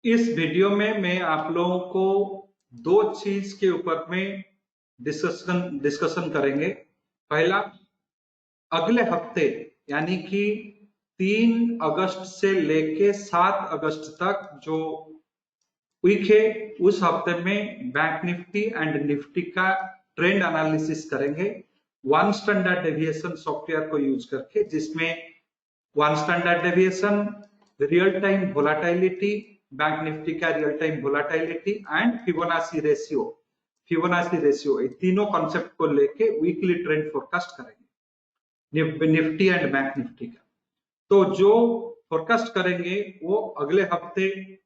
इस वीडियो में मैं आप लोगों को दो चीज के ऊपर में डिस्कशन करेंगे। पहला, अगले हफ्ते यानी कि 3 अगस्त से लेके 7 अगस्त तक जो वीक है, उस हफ्ते में बैंक निफ्टी एंड निफ्टी का ट्रेंड एनालिसिस करेंगे वन स्टैंडर्ड डेविएशन सॉफ्टवेयर को यूज करके, जिसमें one standard deviation, real time volatility, bank Nifty का real time volatility and Fibonacci ratio ये तीनों कॉन्सेप्ट को लेके वीकली ट्रेंड फोरकास्ट करेंगे निफ्टी एंड बैंक निफ्टी का। तो जो फोरकास्ट करेंगे वो अगले हफ्ते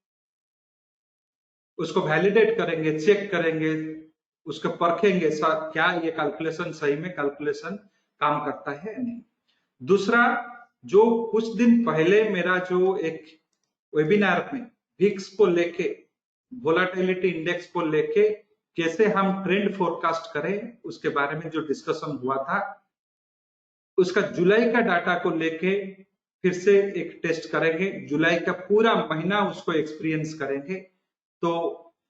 उसको वैलिडेट करेंगे, चेक करेंगे, उसको परखेंगे क्या ये कैलकुलेशन सही में कैलकुलेशन काम करता है या नहीं। दूसरा, जो कुछ दिन पहले मेरा जो एक वेबिनार में विक्स को लेके, वोलाटिलिटी इंडेक्स को लेके कैसे हम ट्रेंड फोरकास्ट करें उसके बारे में जो डिस्कशन हुआ था, उसका जुलाई का डाटा को लेके फिर से एक टेस्ट करेंगे, जुलाई का पूरा महीना उसको एक्सपीरियंस करेंगे। तो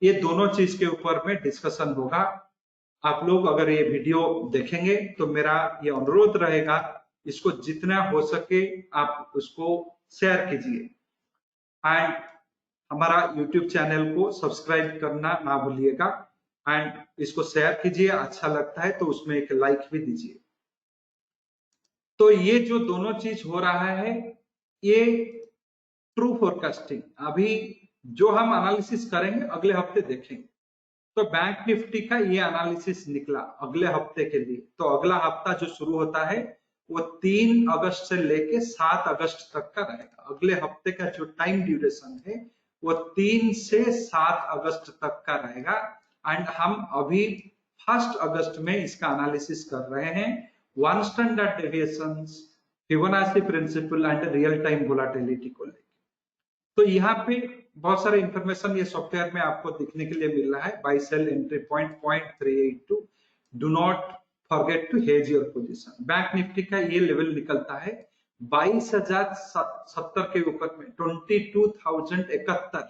ये दोनों चीज के ऊपर में डिस्कशन होगा। आप लोग अगर ये वीडियो देखेंगे तो मेरा ये अनुरोध रहेगा, इसको जितना हो सके आप उसको शेयर कीजिए एंड हमारा YouTube चैनल को सब्सक्राइब करना ना भूलिएगा एंड इसको शेयर कीजिए। अच्छा लगता है तो उसमें एक लाइक भी दीजिए। तो ये जो दोनों चीज हो रहा है, ये ट्रू फोरकास्टिंग अभी जो हम एनालिसिस करेंगे अगले हफ्ते देखेंगे। तो बैंक निफ्टी का ये एनालिसिस निकला अगले हफ्ते के लिए। तो अगला हफ्ता जो शुरू होता है वो 3 अगस्त से लेके 7 अगस्त तक का रहेगा। अगले हफ्ते का जो टाइम ड्यूरेशन है वो 3 से 7 अगस्त तक का रहेगा एंड हम अभी 1 अगस्त में इसका एनालिसिस कर रहे हैं one standard deviations, Fibonacci principle and real time volatility को लेकर। तो यहाँ पे बहुत सारे इंफॉर्मेशन ये सॉफ्टवेयर में आपको दिखने के लिए मिल रहा है। Buy sell entry point 0.382, do not forget to hedge your position. Bank Nifty का ये लेवल निकलता है 22,070 के ऊपर में, 22,071,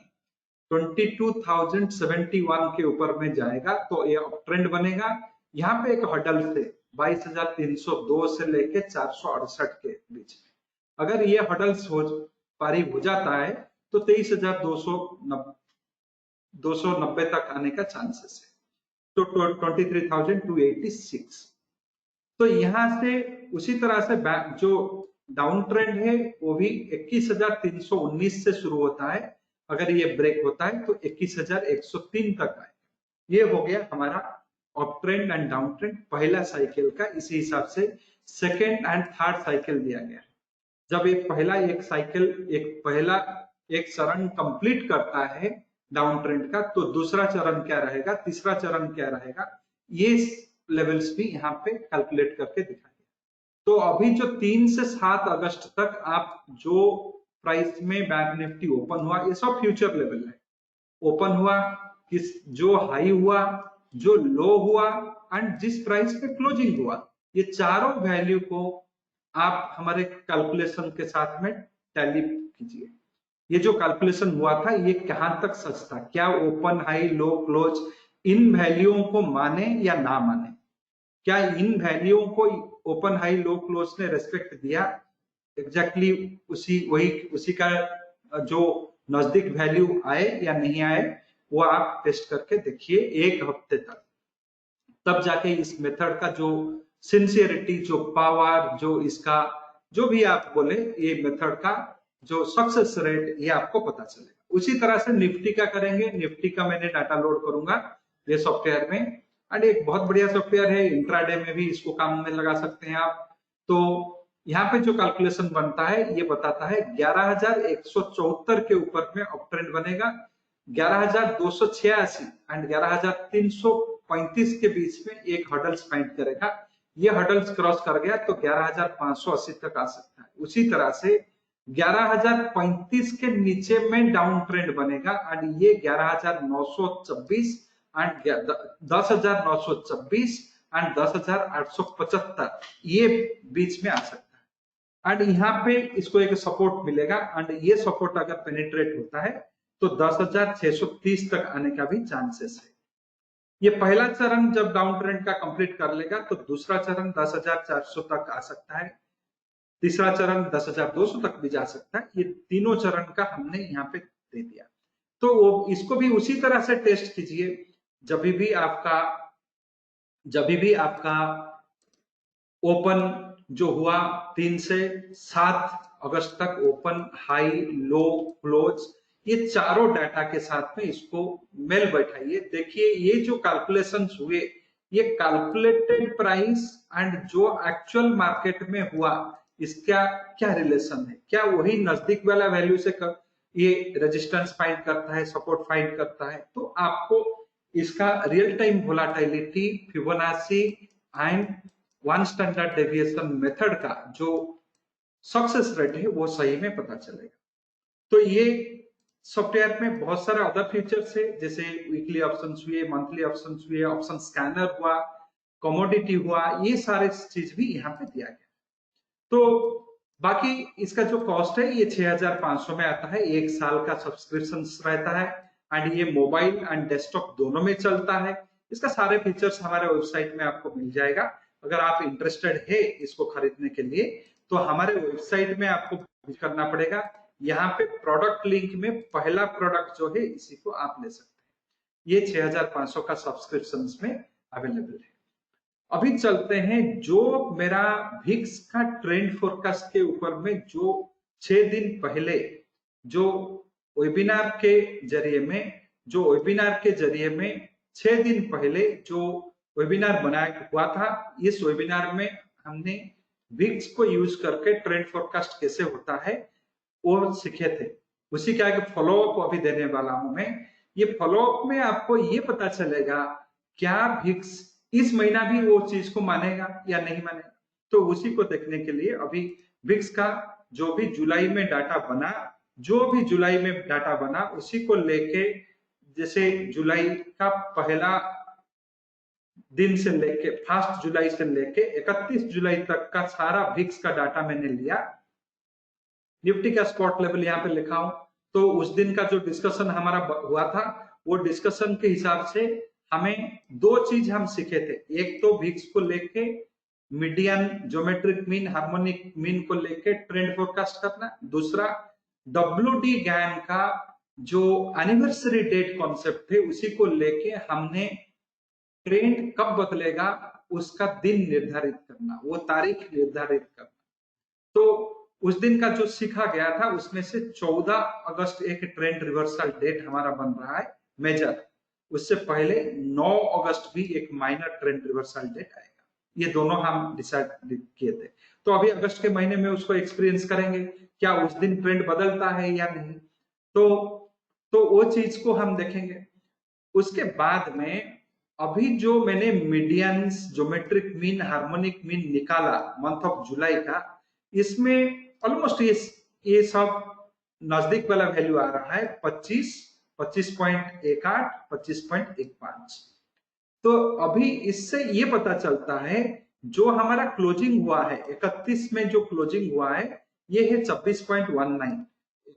22,071 के ऊपर में जाएगा तो ये अप ट्रेंड बनेगा। यहाँ पे एक हडल से 22,302 से लेके 468 के बीच में अगर ये हडल्स पारी हो जाता है तो 23,290 तक आने का चांसेस है। तो 23,286। तो यहां से उसी तरह से जो डाउन ट्रेंड है वो भी 21,319 से शुरू होता है। अगर ये ब्रेक होता है तो 21,103 तक आए। ये हो गया हमारा up trend and down trend पहला साइकिल का। इसी हिसाब से सेकेंड एंड थर्ड साइकिल दिया गया। जब एक पहला एक चरण कंप्लीट करता है डाउन ट्रेंड का, तो दूसरा चरण क्या रहेगा, तीसरा चरण क्या रहेगा, ये लेवल्स भी यहाँ पे कैलकुलेट करके दिखाएंगे। तो अभी जो 3 से 7 अगस्त तक आप जो प्राइस में बैंक निफ्टी ओपन हुआ, ये सब फ्यूचर लेवल है। ओपन हुआ, जो हाई हुआ, जो लो हुआ एंड जिस प्राइस पे क्लोजिंग हुआ, ये चारों वैल्यू को आप हमारे कैलकुलेशन के साथ में टैली कीजिए। ये जो कैलकुलेशन हुआ था ये कहां तक सच था, क्या ओपन हाई लो क्लोज इन वैल्यूओं को माने या ना माने, क्या इन वैल्यूओं को ओपन हाई लो क्लोज ने रेस्पेक्ट दिया, एग्जैक्टली उसी का जो नजदीक वैल्यू आए या नहीं आए, वो आप टेस्ट करके देखिए एक हफ्ते तक। तब जाके इस मेथड का जो सिंसियरिटी, जो पावर, जो इसका जो भी आप बोले, ये मेथड का जो सक्सेस रेट ये आपको पता चलेगा। उसी तरह से निफ्टी का करेंगे। निफ्टी का मैंने डाटा लोड करूंगा ये सॉफ्टवेयर में एंड एक बहुत बढ़िया सॉफ्टवेयर है, इंट्राडे में भी इसको काम में लगा सकते हैं आप। तो यहाँ पे जो कैलकुलेशन बनता है ये बताता है 11,174 के ऊपर में अप ट्रेंड बनेगा, 11,286 एंड 11,335 के बीच में एक हडल्स फाइंड करेगा। ये हडल्स क्रॉस कर गया तो 11,580 तक आ सकता है। उसी तरह से 11,035 के नीचे में डाउन ट्रेंड बनेगा एंड ये 11,926 एंड 10,926 एंड 10,875 ये बीच में आ सकता है। एंड यहाँ पे इसको एक सपोर्ट मिलेगा एंड ये सपोर्ट अगर पेनिट्रेट होता है तो 10,630 तक आने का भी चांसेस है। ये पहला चरण जब डाउन ट्रेंड का कंप्लीट कर लेगा तो दूसरा चरण 10,400 तक आ सकता है, तीसरा चरण 10,200 तक भी जा सकता है। ये तीनों चरण का हमने यहाँ पे दे दिया। तो वो इसको भी उसी तरह से टेस्ट कीजिए। जब भी आपका ओपन जो हुआ 3 से 7 अगस्त तक ओपन, हाई, लो, क्लोज, ये चारों डाटा के साथ में इसको मेल बैठाइए। देखिए ये जो कैलकुलेशंस हुए, ये कैलकुलेटेड प्राइस एंड जो एक्चुअल मार्केट में हुआ, इसका क्या रिलेशन है, क्या वही नजदीक वाला वैल्यू से ये रेजिस्टेंस फाइंड करता है, सपोर्ट फाइंड करता है। तो आपको इसका real time volatility, Fibonacci and one standard deviation method का जो सक्सेस रेट है वो सही में पता चलेगा। तो ये सॉफ्टवेयर में बहुत सारे अदर फीचर्स है, जैसे वीकली ऑप्शंस हुए, मंथली ऑप्शंस हुए, ऑप्शन स्कैनर हुआ, कमोडिटी हुआ, ये सारे चीज भी यहाँ पे दिया गया। तो बाकी इसका जो कॉस्ट है ये 6,500 में आता है, 1 साल का सब्सक्रिप्शन रहता है एंड ये मोबाइल एंड डेस्कटॉप दोनों में चलता है। इसका सारे फीचर्स हमारे वेबसाइट में आपको मिल जाएगा। अगर आप इंटरेस्टेड है इसको खरीदने के लिए तो हमारे वेबसाइट में आपको विजिट करना पड़ेगा। यहाँ पे प्रोडक्ट लिंक में पहला प्रोडक्ट जो है इसी को आप ले सकते हैं। ये 6,500 का सब्सक्रिप्शन में अवेलेबल है। अभी चलते हैं जो मेरा विक्स का ट्रेंड फोरकास्ट के ऊपर में जो 6 दिन पहले जो वेबिनार के जरिए में 6 दिन पहले जो वेबिनार बनाया हुआ था, इस वेबिनार में हमने विक्स को यूज करके ट्रेंड फोरकास्ट कैसे होता है वो सीखे थे। उसी का एक फॉलोअप अभी देने वाला हूं मैं। ये फॉलोअप में आपको ये पता चलेगा क्या विक्स इस महीना भी वो चीज को मानेगा या नहीं मानेगा। तो उसी को देखने के लिए अभी विक्स का जो भी जुलाई में डाटा बना उसी को लेके, जैसे जुलाई का पहला दिन से लेके 1 जुलाई से लेके 31 जुलाई तक का सारा विक्स का डाटा मैंने लिया। निफ्टी का स्पॉट लेवल यहाँ पे लिखा हूं। तो उस दिन का जो डिस्कशन हमारा हुआ था वो डिस्कशन के हिसाब से हमें 2 चीज हम सीखे थे। एक तो विक्स को लेके median, geometric mean, harmonic mean को लेके ट्रेंड फोरकास्ट करना। दूसरा WD गैन का जो एनिवर्सरी डेट कॉन्सेप्ट थे उसी को लेके हमने ट्रेंड कब बदलेगा उसका दिन निर्धारित करना, वो तारीख निर्धारित करना। तो उस दिन का जो सीखा गया था उसमें से 14 अगस्त एक ट्रेंड रिवर्सल डेट हमारा बन रहा है मेजर। उससे पहले 9 अगस्त भी एक माइनर ट्रेंड रिवर्सल डेट आएगा। ये दोनों हम डिसाइड किए थे। तो अभी अगस्त के महीने में उसको एक्सपीरियंस करेंगे क्या उस दिन ट्रेंड बदलता है या नहीं। तो वो चीज को हम देखेंगे। उसके बाद में अभी जो मैंने medians, geometric mean, harmonic mean निकाला मंथ ऑफ जुलाई का, इसमें ऑलमोस्ट ये सब नजदीक वाला वैल्यू आ रहा है 25, 25.18, 25.15। तो अभी इससे ये पता चलता है जो हमारा क्लोजिंग हुआ है 31 में, जो क्लोजिंग हुआ है ये है 26.19।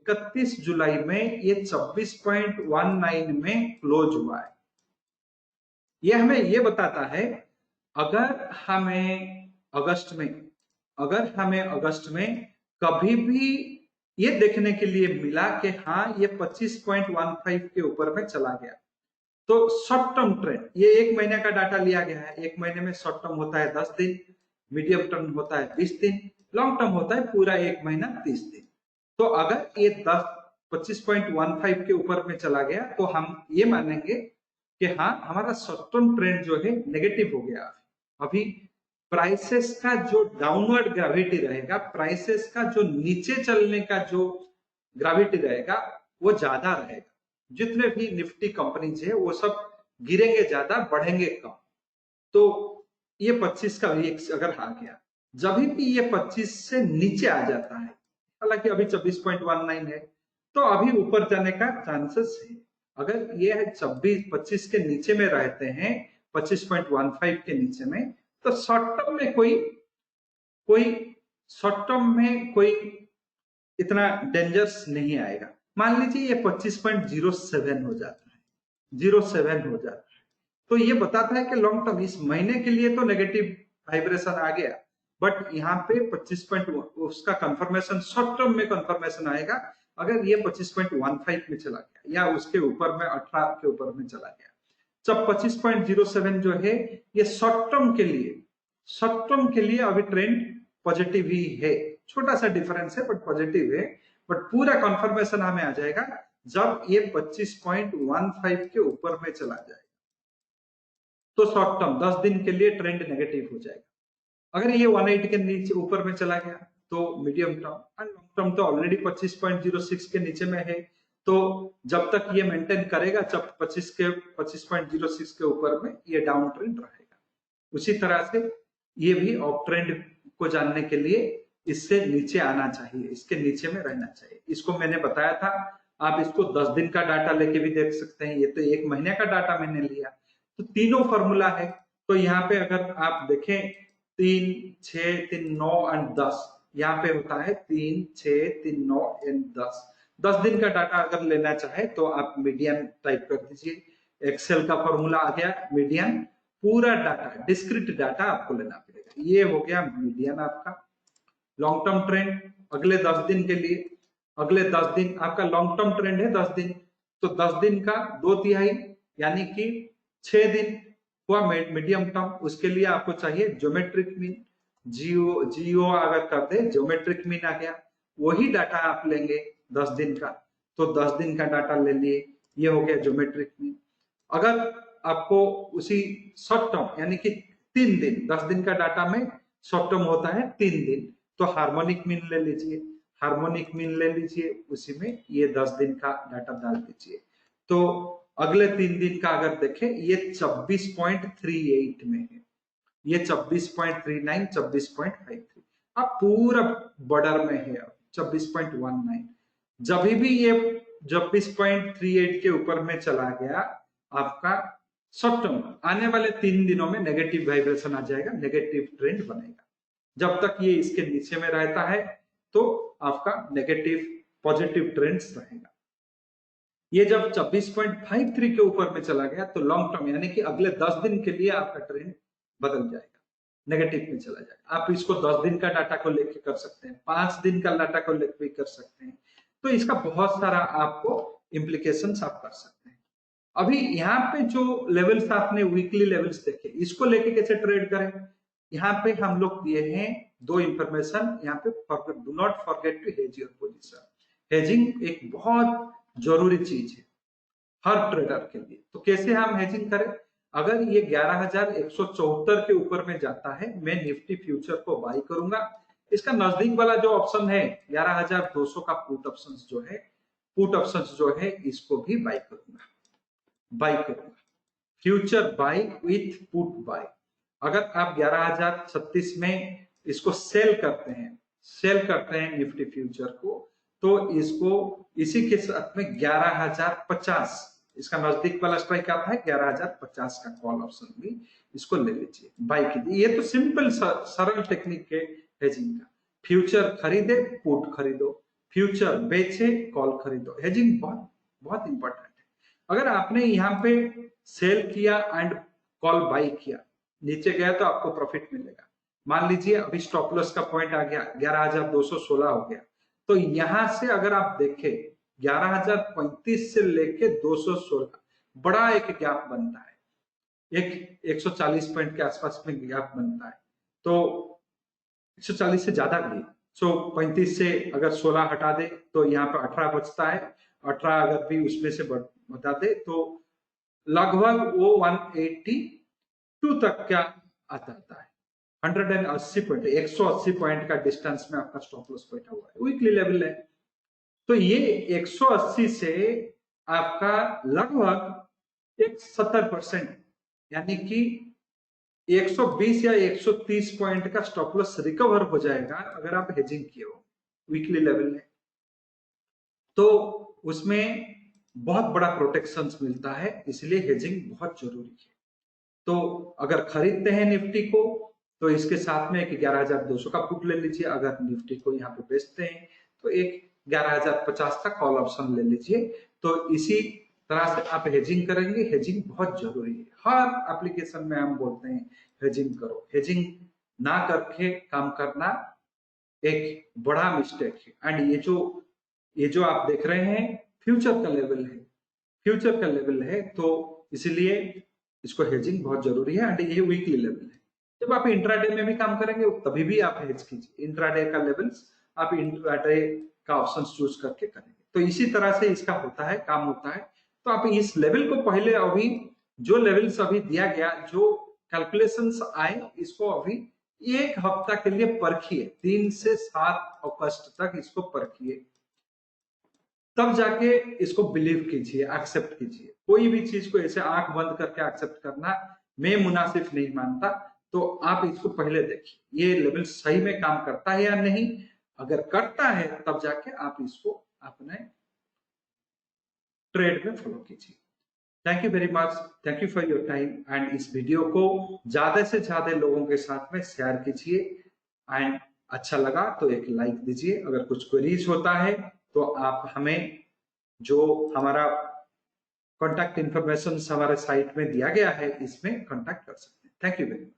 31 जुलाई में ये 26.19 में क्लोज हुआ है। ये हमें ये बताता है अगर हमें अगस्त में कभी भी ये देखने के लिए मिला कि हाँ ये 25.15 के ऊपर में चला गया, तो शॉर्ट टर्म ट्रेंड, ये 1 महीने का डाटा लिया गया है। 1 महीने में शॉर्ट टर्म होता है 10 दिन, मीडियम टर्म होता है 20 दिन, लॉन्ग टर्म होता है पूरा 1 महीना 30 दिन। तो अगर ये 25.15 के ऊपर में चला गया तो हम ये मानेंगे कि हाँ हमारा शॉर्ट टर्म ट्रेंड जो है नेगेटिव हो गया। अभी प्राइसेस का जो डाउनवर्ड ग्रेविटी रहेगा, प्राइसेस का जो नीचे चलने का जो ग्रेविटी रहेगा वो ज्यादा रहेगा। जितने भी निफ्टी कंपनीज है वो सब गिरेंगे ज्यादा, बढ़ेंगे कम। तो ये 25 का भी अगर आ गया, जब भी ये 25 से नीचे आ जाता है, हालांकि अभी 26.19 है, तो अभी ऊपर जाने का चांसेस है। अगर ये 25 के नीचे में रहते हैं, 25.15 के नीचे में, तो शॉर्ट टर्म में कोई इतना डेंजर्स नहीं आएगा। मान लीजिए ये 25.07 हो जाता है, 07 हो जाता है, तो ये बताता है कि लॉन्ग टर्म इस महीने के लिए तो नेगेटिव वाइब्रेशन आ गया, बट यहाँ पे 25 उसका कंफर्मेशन शॉर्ट टर्म में कंफर्मेशन आएगा अगर ये 25.15 में चला गया या उसके ऊपर में 18 के ऊपर में चला गया। जब 25.07 जो है ये शॉर्ट टर्म के लिए अभी ट्रेंड पॉजिटिव ही है, छोटा सा डिफरेंस है बट पॉजिटिव है, बट पूरा कंफर्मेशन हमें आ जाएगा जब ये 25.15 के ऊपर में चला जाएगा, तो शॉर्ट टर्म 10 दिन के लिए ट्रेंड नेगेटिव हो जाएगा। अगर ये 180 के नीचे ऊपर में चला गया तो medium term, and long term तो ऑलरेडी 25.06 के नीचे में है, तो जब तक ये मेंटेन करेगा जब 25.06 के ऊपर में ये डाउन ट्रेंड रहेगा। उसी तरह से ये भी अप ट्रेंड को जानने के लिए इससे नीचे आना चाहिए, इसके नीचे में रहना चाहिए। इसको मैंने बताया था, आप इसको 10 दिन का डाटा लेके भी देख सकते हैं, ये तो 1 महीने का डाटा मैंने लिया। तो तीनों फॉर्मूला है, तो यहाँ पे अगर आप देखें 3, 6, 3, 9 एंड 10, यहाँ पे होता है 3, 6, 3, 9 एंड 10। 10 दिन का डाटा अगर लेना चाहे तो आप मीडियन टाइप कर दीजिए, एक्सेल का फॉर्मूला आ गया मीडियन, पूरा डाटा डिस्क्रीट डाटा आपको लेना पड़ेगा, ये हो गया मीडियन आपका। लॉन्ग टर्म ट्रेंड अगले 10 दिन के लिए, अगले 10 दिन आपका लॉन्ग टर्म ट्रेंड है 10 दिन, तो 10 दिन का 2/3 यानी कि 6 दिन हुआ मीडियम टर्म। उसके लिए आपको चाहिए ज्योमेट्रिक मीन, जीओ अगर कर दे ज्योमेट्रिक मीन आ गया, वही डाटा आप लेंगे 10 दिन का, तो 10 दिन का डाटा ले लिए, ये हो गया ज्योमेट्रिक मीन। अगर आपको उसी शॉर्ट टर्म यानी कि 3 दिन, 10 दिन का डाटा में शॉर्ट टर्म होता है 3 दिन, तो हार्मोनिक मीन ले लीजिए, हार्मोनिक मीन ले लीजिए, उसी में ये 10 दिन का डाटा डाल दीजिए। तो अगले 3 दिन का अगर देखें ये 24.38 में है, ये 24.39, 24.53, अब पूरा बॉर्डर में है 24.19। जब भी ये 24.38 के ऊपर में चला गया आपका शॉर्ट टर्म, आने वाले 3 दिनों में नेगेटिव वाइब्रेशन आ जाएगा, नेगेटिव ट्रेंड बनेगा। जब तक ये इसके नीचे में रहता है तो आपका नेगेटिव पॉजिटिव ट्रेंड्स रहेगा। ये जब 24.53 के ऊपर में चला गया तो लॉन्ग टर्म यानी कि अगले 10 दिन के लिए आपका ट्रेंड बदल जाएगा, नेगेटिव में चला जाएगा। आप इसको 10 दिन का डाटा को लेके कर सकते हैं, 5 दिन का डाटा को लेके भी कर सकते हैं, तो इसका बहुत सारा आपको इम्प्लीकेशंस आप कर सकते हैं। अभी यहाँ पे जो लेवल्स आपने वीकली लेवल्स देखे, इसको लेके कैसे ट्रेड करें, यहाँ पे हम लोग दिए हैं 2 इंफॉर्मेशन, यहाँ पे do not forget to hedge your position. Hedging एक बहुत जरूरी चीज है हर ट्रेडर के लिए। तो कैसे हम हेजिंग करें, अगर ये 11,174 के ऊपर में जाता है, मैं निफ्टी फ्यूचर को बाई करूंगा। इसका नजदीक वाला जो ऑप्शन है 11,200 का पुट ऑप्शन जो है इसको भी बाई करूंगा, future by with put by. अगर आप 11,036 में इसको सेल करते हैं निफ्टी फ्यूचर को, तो इसको इसी के साथ में 11,050, इसका नजदीक वाला स्ट्राइक आता है 11,050 का कॉल ऑप्शन भी इसको ले लीजिए, बाई कीजिए। ये तो सिंपल सरल टेक्निक है हेजिंग का। फ्यूचर खरीदे पुट खरीदो, फ्यूचर बेचे कॉल खरीदो, हेजिंग बहुत बहुत इंपॉर्टेंट है। अगर आपने यहाँ पे सेल किया एंड कॉल बाई किया, नीचे गया तो आपको प्रॉफिट मिलेगा। मान लीजिए अभी स्टॉप लॉस का पॉइंट आ गया 11,216 हो गया, तो यहां से अगर आप देखें 11,035 से लेके 216 बड़ा एक गैप बनता है, एक 140 पॉइंट के आसपास में गैप बनता है, तो 140 से ज्यादा भी, 35 से अगर 16 हटा दे तो यहाँ पे 18 बचता है, 18 अगर भी उसमें से बता दे तो लगभग वो 182 तक क्या आता है, 180 पॉइंट, 180 पॉइंट का डिस्टेंस में आपका स्टॉप लॉस बैठा हुआ है, वीकली लेवल है। तो ये 180 से आपका लगभग एक 70% यानी कि 120 या 130 पॉइंट का स्टॉप लॉस रिकवर हो जाएगा अगर आप हेजिंग किए हो वीकली लेवल में, तो उसमें बहुत बड़ा प्रोटेक्शन मिलता है, इसलिए हेजिंग बहुत जरूरी है। तो अगर खरीदते हैं निफ्टी को तो इसके साथ में एक 11,200 का पुट ले लीजिए, अगर निफ्टी को यहाँ पे बेचते हैं तो एक 11,050 का कॉल ऑप्शन ले लीजिए। तो इसी तरह से आप हेजिंग करेंगे। हेजिंग बहुत जरूरी है, हर एप्लीकेशन में हम बोलते हैं हेजिंग करो। हेजिंग ना करके काम करना एक बड़ा मिस्टेक है। एंड ये जो आप देख रहे हैं फ्यूचर का लेवल है, फ्यूचर का लेवल है, तो इसीलिए इसको हेजिंग बहुत जरूरी है। एंड ये वीकली लेवल है। जब आप इंट्राडे में भी काम करेंगे तभी भी आप हेज कीजिए। इंट्राडे का लेवल्स आप इंट्राडे का ऑप्शन चूज करके करेंगे। तो इसी तरह से इसका होता है, काम होता है। तो आप इस लेवल को पहले, अभी जो लेवल्स अभी दिया गया, जो कैलकुलेशंस आए, इसको अभी एक हफ्ता के लिए परखिए। 3 से 7 अगस्त तक इसको परखिए, तब जाके इसको बिलीव कीजिए, एक्सेप्ट कीजिए। कोई भी चीज को ऐसे आंख बंद करके एक्सेप्ट करना मैं मुनासिब नहीं मानता। तो आप इसको पहले देखिए ये लेवल सही में काम करता है या नहीं। अगर करता है तब जाके आप इसको अपने ट्रेड में फॉलो कीजिए। Thank you very much, thank you for your time. And इस वीडियो को ज्यादा से ज्यादा लोगों के साथ में शेयर कीजिए। एंड अच्छा लगा तो एक लाइक दीजिए। अगर कुछ क्वेरीज होता है तो आप हमें, जो हमारा कॉन्टैक्ट इंफॉर्मेशन हमारे साइट में दिया गया है, इसमें कॉन्टैक्ट कर सकते हैं। Thank you very much.